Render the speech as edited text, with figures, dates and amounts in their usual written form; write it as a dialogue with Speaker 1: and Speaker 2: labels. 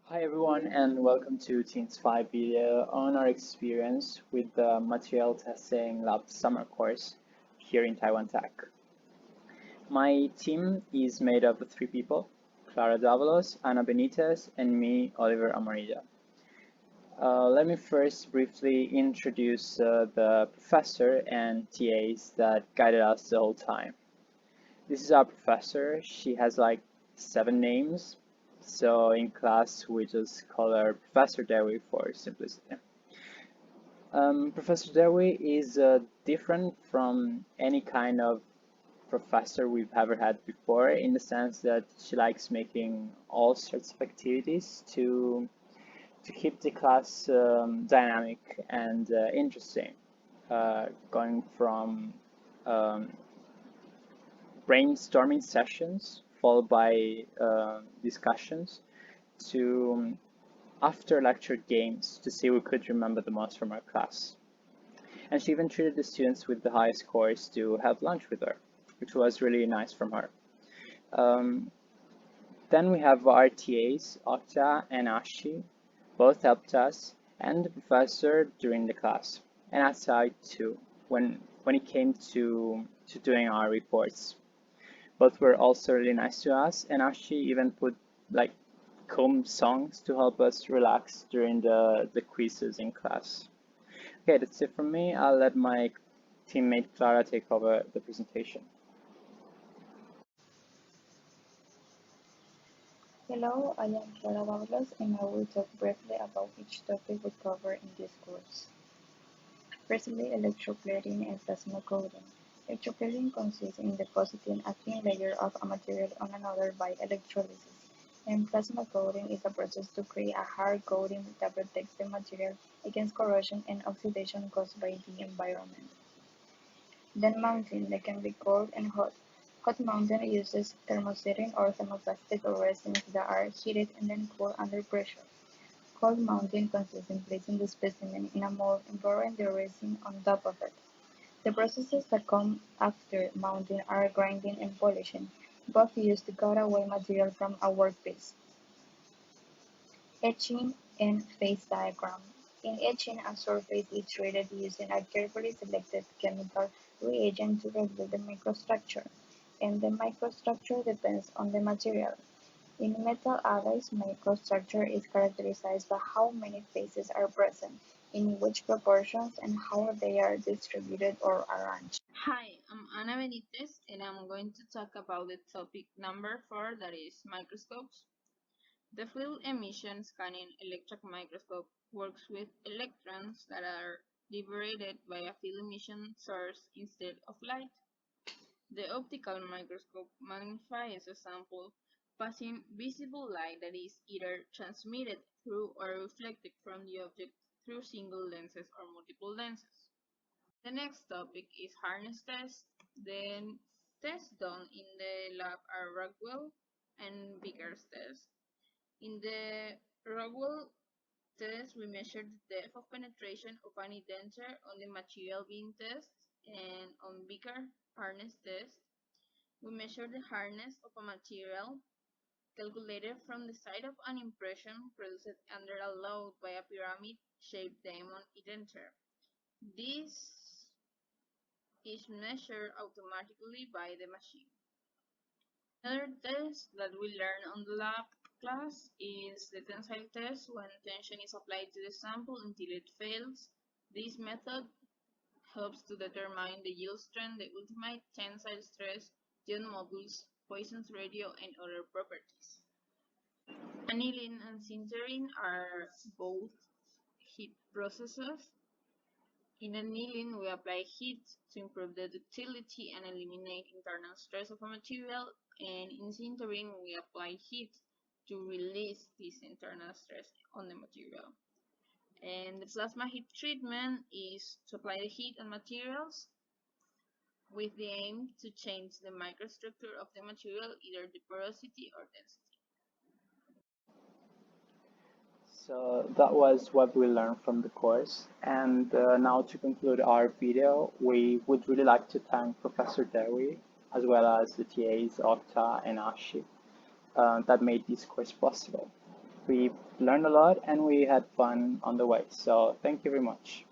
Speaker 1: Hi everyone and welcome to Teens 5 video on our experience with the Material Testing Lab summer course here in Taiwan Tech. My team is made up of three people: Clara Davalos, Ana Benitez, and me, Oliver Amarilla. Let me first briefly introduce the professor and TAs that guided us the whole time. This is our professor. She has like 7 names. So in class, we just call her Professor Dewi for simplicity. Professor Dewi is different from any kind of professor we've ever had before in the sense that she likes making all sorts of activities to keep the class dynamic and interesting, going from um, brainstorming sessions followed by discussions to after lecture games to see who could remember the most from our class. And she even treated the students with the highest scores to have lunch with her, which was really nice from her. Then we have our TAs, Okta and Ashi. Both helped us and the professor during the class, and outside too, when it came to doing our reports. Both were also really nice to us, and Ashi even put like calm songs to help us relax during the quizzes in class. Okay, that's it from me. I'll let my teammate Clara take over the presentation.
Speaker 2: Hello, I am Clara Chaparro and I will talk briefly about each topic we cover in this course. Firstly, electroplating and plasma coating. Electroplating consists in depositing a thin layer of a material on another by electrolysis, and plasma coating is a process to create a hard coating that protects the material against corrosion and oxidation caused by the environment. Then mounting, that can be cold and hot. Hot mounting uses thermosetting or thermoplastic resins that are heated and then cooled under pressure. Cold mounting consists in placing the specimen in a mold and pouring the resin on top of it. The processes that come after mounting are grinding and polishing, both used to cut away material from a workpiece. Etching and phase diagram. In etching, a surface is treated using a carefully selected chemical reagent to reveal the microstructure, and the microstructure depends on the material. In metal alloys, microstructure is characterized by how many phases are present, in which proportions, and how they are distributed or arranged.
Speaker 3: Hi, I'm Ana Benitez, and I'm going to talk about the topic number 4, that is microscopes. The field emission scanning electron microscope works with electrons that are liberated by a field emission source instead of light. The optical microscope magnifies a sample, passing visible light that is either transmitted through or reflected from the object through single lenses or multiple lenses. The next topic is harness test. The tests done in the lab are Rockwell and Vickers test. In the Rockwell test, we measure the depth of penetration of an indenture on the material being tested, and on Vickers harness test, we measure the hardness of a material calculated from the side of an impression produced under a load by a pyramid-shaped diamond indenture. This is measured automatically by the machine. Another test that we learn on the lab class is the tensile test, when tension is applied to the sample until it fails. This method helps to determine the yield strength, the ultimate tensile stress, Young modulus, Poisson's ratio, and other properties. Annealing and sintering are both heat processes. In annealing, we apply heat to improve the ductility and eliminate internal stress of a material, and in sintering, we apply heat to release this internal stress on the material. And the plasma heat treatment is to apply the heat on materials with the aim to change the microstructure of the material, either the porosity or density.
Speaker 1: So that was what we learned from the course. And now to conclude our video, we would really like to thank Professor Dewi as well as the TAs Okta and Ashi that made this course possible. We learned a lot and we had fun on the way. So thank you very much.